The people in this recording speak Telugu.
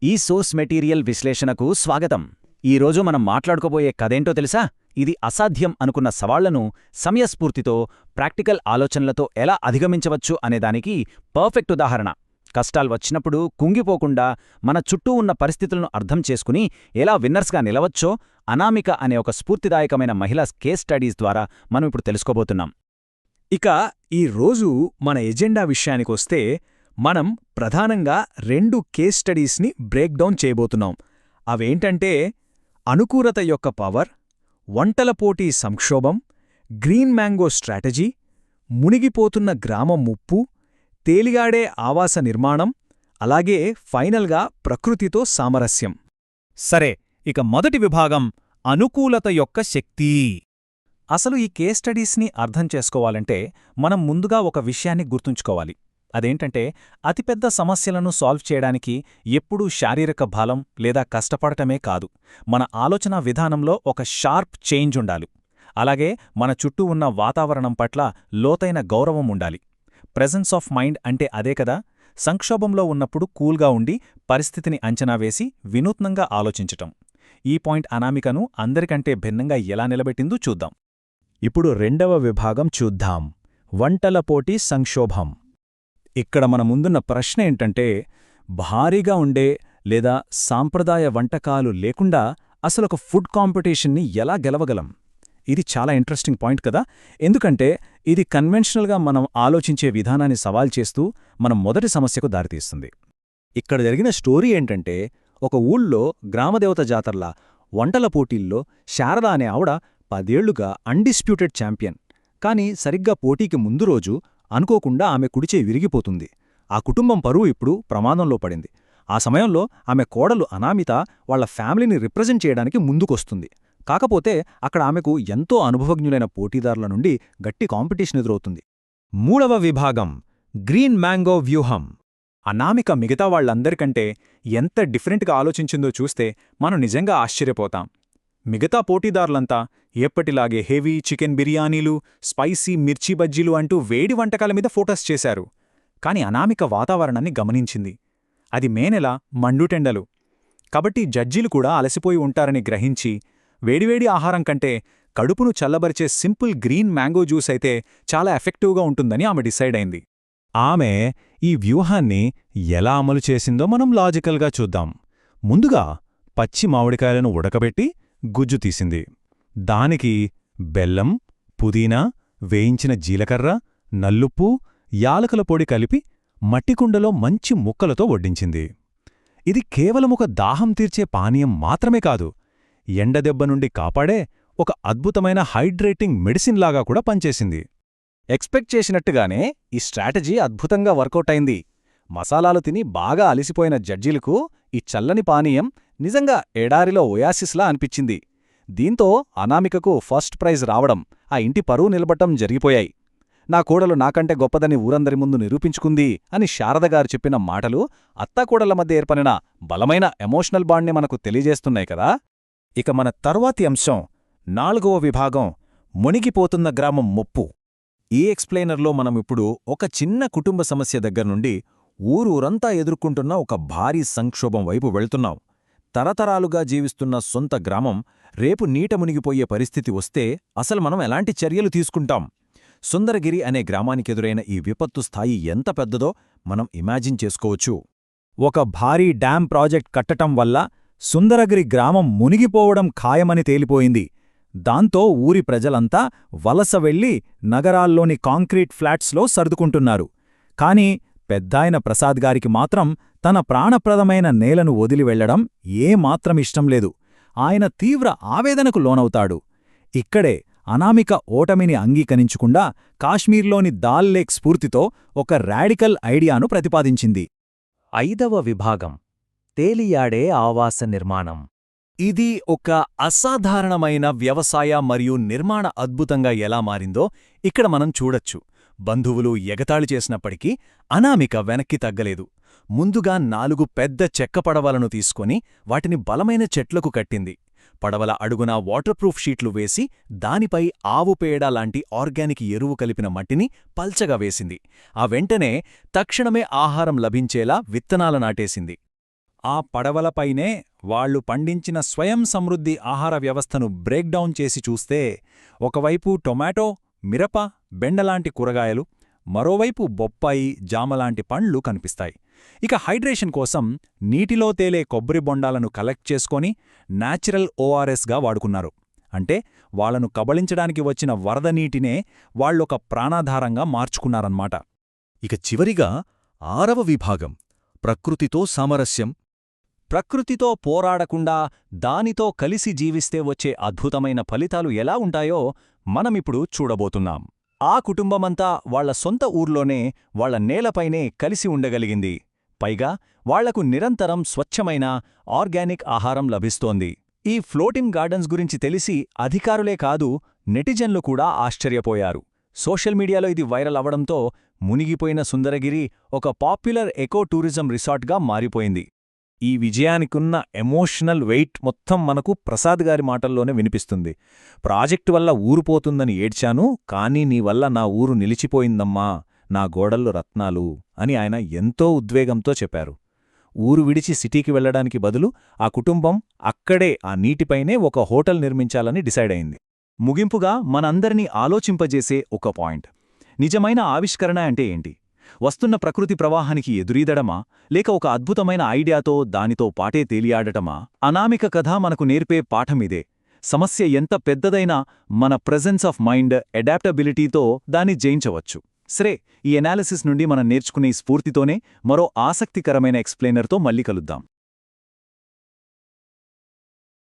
ఈ సోర్స్ మెటీరియల్ విశ్లేషణకు స్వాగతం. ఈరోజు మనం మాట్లాడుకోబోయే కథేంటో తెలుసా? ఇది అసాధ్యం అనుకున్న సవాళ్లను సమయస్ఫూర్తితో, ప్రాక్టికల్ ఆలోచనలతో ఎలా అధిగమించవచ్చు అనేదానికి పర్ఫెక్ట్ ఉదాహరణ. కష్టాలు వచ్చినప్పుడు కుంగిపోకుండా మన చుట్టూ ఉన్న పరిస్థితులను అర్థం చేసుకుని ఎలా విన్నర్స్గా నిలవచ్చో అనామిక అనే ఒక స్ఫూర్తిదాయకమైన మహిళా కేస్ స్టడీస్ ద్వారా మనం ఇప్పుడు తెలుసుకోబోతున్నాం. ఇక ఈ రోజు మన ఎజెండా విషయానికొస్తే మనం ప్రధానంగా 2 కేస్ స్టడీస్ని బ్రేక్డౌన్ చేయబోతున్నాం. అవేంటంటే అనుకూలత యొక్క పవర్, వంటల పోటీ సంక్షోభం, గ్రీన్ మ్యాంగో స్ట్రాటజీ, మునిగిపోతున్న గ్రామం ముప్పు, తేలిగాడే ఆవాస నిర్మాణం, అలాగే ఫైనల్గా ప్రకృతితో సామరస్యం. సరే, ఇక మొదటి విభాగం అనుకూలత యొక్క శక్తి. అసలు ఈ కేస్ స్టడీస్ని అర్థం చేసుకోవాలంటే మనం ముందుగా ఒక విషయాన్ని గుర్తుంచుకోవాలి. అదేంటంటే అతిపెద్ద సమస్యలను సాల్వ్ చేయడానికి ఎప్పుడూ శారీరక బలం లేదా కష్టపడటమే కాదు, మన ఆలోచనా విధానంలో ఒక షార్ప్ చేంజ్ ఉండాలి. అలాగే మన చుట్టూ ఉన్న వాతావరణం పట్ల లోతైన గౌరవం ఉండాలి. ప్రెజెన్స్ ఆఫ్ మైండ్ అంటే అదే కదా. సంక్షోభంలో ఉన్నప్పుడు కూల్గా ఉండి పరిస్థితిని అంచనా వేసి వినూత్నంగా ఆలోచించటం. ఈ పాయింట్ అనామికను అందరికంటే భిన్నంగా ఎలా నిలబెట్టిందో చూద్దాం. ఇప్పుడు 2వ విభాగం చూద్దాం, వంటల పోటీ సంక్షోభం. ఇక్కడ మన ముందున్న ప్రశ్న ఏంటంటే భారీగా ఉండే లేదా సాంప్రదాయ వంటకాలు లేకుండా అసలొక ఫుడ్ కాంపిటీషన్ని ఎలా గెలవగలం? ఇది చాలా ఇంట్రెస్టింగ్ పాయింట్ కదా. ఎందుకంటే ఇది కన్వెన్షనల్గా మనం ఆలోచించే విధానాన్ని సవాల్ చేస్తూ మన మొదటి సమస్యకు దారితీస్తుంది. ఇక్కడ జరిగిన స్టోరీ ఏంటంటే ఒక ఊళ్ళో గ్రామదేవత జాతరలా వంటల పోటీల్లో శారద అనే ఆవిడ 10 ఏళ్లుగా అన్డిస్ప్యూటెడ్ ఛాంపియన్. కానీ సరిగ్గా పోటీకి ముందు రోజు అనుకోకుండా ఆమె కుడిచే విరిగిపోతుంది. ఆ కుటుంబం పరువు ఇప్పుడు ప్రమాదంలో పడింది. ఆ సమయంలో ఆమె కోడలు అనామిత వాళ్ల ఫ్యామిలీని రిప్రజెంట్ చేయడానికి ముందుకొస్తుంది. కాకపోతే అక్కడ ఆమెకు ఎంతో అనుభవజ్ఞులైన పోటీదారుల నుండి గట్టి కాంపిటీషన్ ఎదురవుతుంది. 3వ విభాగం గ్రీన్ మ్యాంగో వ్యూహం. అనామిక మిగతా వాళ్లందరికంటే ఎంత డిఫరెంట్గా ఆలోచించిందో చూస్తే మనం నిజంగా ఆశ్చర్యపోతాం. మిగతా పోటీదారులంతా ఎప్పటిలాగే హెవీ చికెన్ బిర్యానీలు, స్పైసీ మిర్చి బజ్జీలు అంటూ వేడి వంటకాల మీద ఫోకస్ చేశారు. కాని అనామిక వాతావరణాన్ని గమనించింది. అది మే నెల, మండుటెండలు. కాబట్టి జడ్జీలు కూడా అలసిపోయి ఉంటారని గ్రహించి వేడివేడి ఆహారం కంటే కడుపును చల్లబరిచే సింపుల్ గ్రీన్ మ్యాంగో జ్యూస్ అయితే చాలా ఎఫెక్టివ్గా ఉంటుందని ఆమె డిసైడ్ అయింది. ఆమె ఈ వ్యూహాన్ని ఎలా అమలు చేసిందో మనం లాజికల్గా చూద్దాం. ముందుగా పచ్చి మామిడికాయలను ఉడకబెట్టి గుజ్జు తీసింది. దానికి బెల్లం, పుదీనా, వేయించిన జీలకర్ర, నల్లుప్పు, యాలకుల పొడి కలిపి మట్టికుండలో మంచి ముక్కలతో వడ్డించింది. ఇది కేవలమొక దాహం తీర్చే పానీయం మాత్రమే కాదు, ఎండదెబ్బ నుండి కాపాడే ఒక అద్భుతమైన హైడ్రేటింగ్ మెడిసిన్లాగా కూడా పనిచేసింది. ఎక్స్పెక్ట్ చేసినట్టుగానే ఈ స్ట్రాటజీ అద్భుతంగా వర్కౌట్ అయింది. మసాలాలు తిని బాగా అలిసిపోయిన జడ్జీలకు ఈ చల్లని పానీయం నిజంగా ఎడారిలో ఒయాసిస్లా అనిపించింది. దీంతో అనామికకు ఫస్ట్ ప్రైజ్ రావడం, ఆ ఇంటి పరువు నిలబట్టం జరిగిపోయాయి. నా కోడలు నాకంటే గొప్పదని ఊరందరి ముందు నిరూపించుకుంది అని శారదగారు చెప్పిన మాటలు అత్తాకోడళ్ల మధ్య ఏర్పడిన బలమైన ఎమోషనల్ బాండ్ని మనకు తెలియజేస్తున్నాయి కదా. ఇక మన తర్వాతి అంశం 4వ విభాగం మునిగిపోతున్న గ్రామం ముప్పు. ఈ ఎక్స్ప్లెయినర్లో మనమిప్పుడు ఒక చిన్న కుటుంబ సమస్య దగ్గర్నుండి ఊరూరంతా ఎదుర్కొంటున్న ఒక భారీ సంక్షోభం వైపు వెళ్తున్నాం. తరతరాలుగా జీవిస్తున్న సొంత గ్రామం రేపు నీట మునిగిపోయే పరిస్థితి వస్తే అసలు మనం ఎలాంటి చర్యలు తీసుకుంటాం? సుందరగిరి అనే గ్రామానికెదురైన ఈ విపత్తు స్థాయి ఎంత పెద్దదో మనం ఇమాజిన్ చేసుకోవచ్చు. ఒక భారీ డ్యాం ప్రాజెక్ట్ కట్టటం వల్ల సుందరగిరి గ్రామం మునిగిపోవడం ఖాయమని తేలిపోయింది. దాంతో ఊరి ప్రజలంతా వలస వెళ్లి నగరాల్లోని కాంక్రీట్ ఫ్లాట్స్లో సర్దుకుంటున్నారు. కాని పెద్దాయన ప్రసాద్ గారికి మాత్రం తన ప్రాణప్రదమైన నేలను వదిలి వెళ్లడం ఏమాత్రం ఇష్టంలేదు. ఆయన తీవ్ర ఆవేదనకు లోనవుతాడు. ఇక్కడే అనామిక ఓటమిని అంగీకరించకుండా కాశ్మీర్లోని దాల్ లేక్ స్ఫూర్తితో ఒక రాడికల్ ఐడియాను ప్రతిపాదించింది. 5వ విభాగం తేలియాడే ఆవాస నిర్మాణం. ఇది ఒక అసాధారణమైన వ్యవసాయ మరియు నిర్మాణ అద్భుతంగా ఎలా మారిందో ఇక్కడ మనం చూడొచ్చు. బంధువులు ఎగతాళి చేసినప్పటికీ అనామిక వెనక్కి తగ్గలేదు. ముందుగా 4 పెద్ద చెక్క పడవలను తీసుకొని వాటిని బలమైన చెట్లకు కట్టింది. పడవల అడుగున వాటర్ ప్రూఫ్ షీట్లు వేసి దానిపై ఆవు పేడ లాంటి ఆర్గానిక్ ఎరువు కలిపిన మట్టిని పల్చగా వేసింది. ఆ వెంటనే తక్షణమే ఆహారం లభించేలా విత్తనాల నాటేసింది. ఆ పడవలపైనే వాళ్లు పండించిన స్వయం సమృద్ధి ఆహార వ్యవస్థను బ్రేక్డౌన్ చేసి చూస్తే ఒకవైపు టొమాటో, మిరప, బెండలాంటి కూరగాయలు, మరోవైపు బొప్పాయి, జామలాంటి పండ్లు కనిపిస్తాయి. ఇక హైడ్రేషన్ కోసం నీటిలో తేలే కొబ్బరి బొండాలను కలెక్ట్ చేసుకొని న్యాచురల్ ఓఆర్ఎస్గా వాడుకున్నారు. అంటే వాళ్లను కబళించడానికి వచ్చిన వరద నీటినే వాళ్లొక ప్రాణాధారంగా మార్చుకున్నారన్నమాట. ఇక చివరిగా 6వ విభాగం ప్రకృతితో సామరస్యం. ప్రకృతితో పోరాడకుండా దానితో కలిసి జీవిస్తే వచ్చే అద్భుతమైన ఫలితాలు ఎలా ఉంటాయో మనమిప్పుడు చూడబోతున్నాం. ఆ కుటుంబమంతా వాళ్ల సొంత ఊర్లోనే వాళ్ల నేలపైనే కలిసి ఉండగలిగింది. పైగా వాళ్లకు నిరంతరం స్వచ్ఛమైన ఆర్గానిక్ ఆహారం లభిస్తోంది. ఈ ఫ్లోటింగ్ గార్డెన్స్ గురించి తెలిసి అధికారులే కాదు, నెటిజన్లు కూడా ఆశ్చర్యపోయారు. సోషల్ మీడియాలో ఇది వైరల్ అవడంతో మునిగిపోయిన సుందరగిరి ఒక పాపులర్ ఎకో టూరిజం రిసార్ట్గా మారిపోయింది. ఈ విజయానికున్న ఎమోషనల్ వెయిట్ మొత్తం మనకు ప్రసాద్ గారి మాటల్లోనే వినిపిస్తుంది. ప్రాజెక్టు వల్ల ఊరుపోతుందని ఏడ్చాను, కానీ నీ వల్ల నా ఊరు నిలిచిపోయిందమ్మా, నా గోడల్లో రత్నాలు అని ఆయన ఎంతో ఉద్వేగంతో చెప్పారు. ఊరు విడిచి సిటీకి వెళ్లడానికి బదులు ఆ కుటుంబం అక్కడే ఆ నీటిపైనే ఒక హోటల్ నిర్మించాలని డిసైడ్ అయింది. ముగింపుగా మనందరినీ ఆలోచింపజేసే ఒక పాయింట్: నిజమైన ఆవిష్కరణ అంటే ఏంటి? వస్తున్న ప్రకృతి ప్రవాహానికి ఎదురీదడమా, లేక ఒక అద్భుతమైన ఐడియాతో దానితో పాటే తేలియాడటమా? అనామిక కథ మనకు నేర్పే పాఠమిదే. సమస్య ఎంత పెద్దదైనా మన ప్రెజెన్స్ ఆఫ్ మైండ్, అడాప్టబిలిటీతో దాన్ని జయించవచ్చు. సరే, ఈ ఎనాలిసిస్ నుండి మనం నేర్చుకునే స్ఫూర్తితోనే మరో ఆసక్తికరమైన ఎక్స్ప్లెయినర్తో మళ్ళీ కలుద్దాం.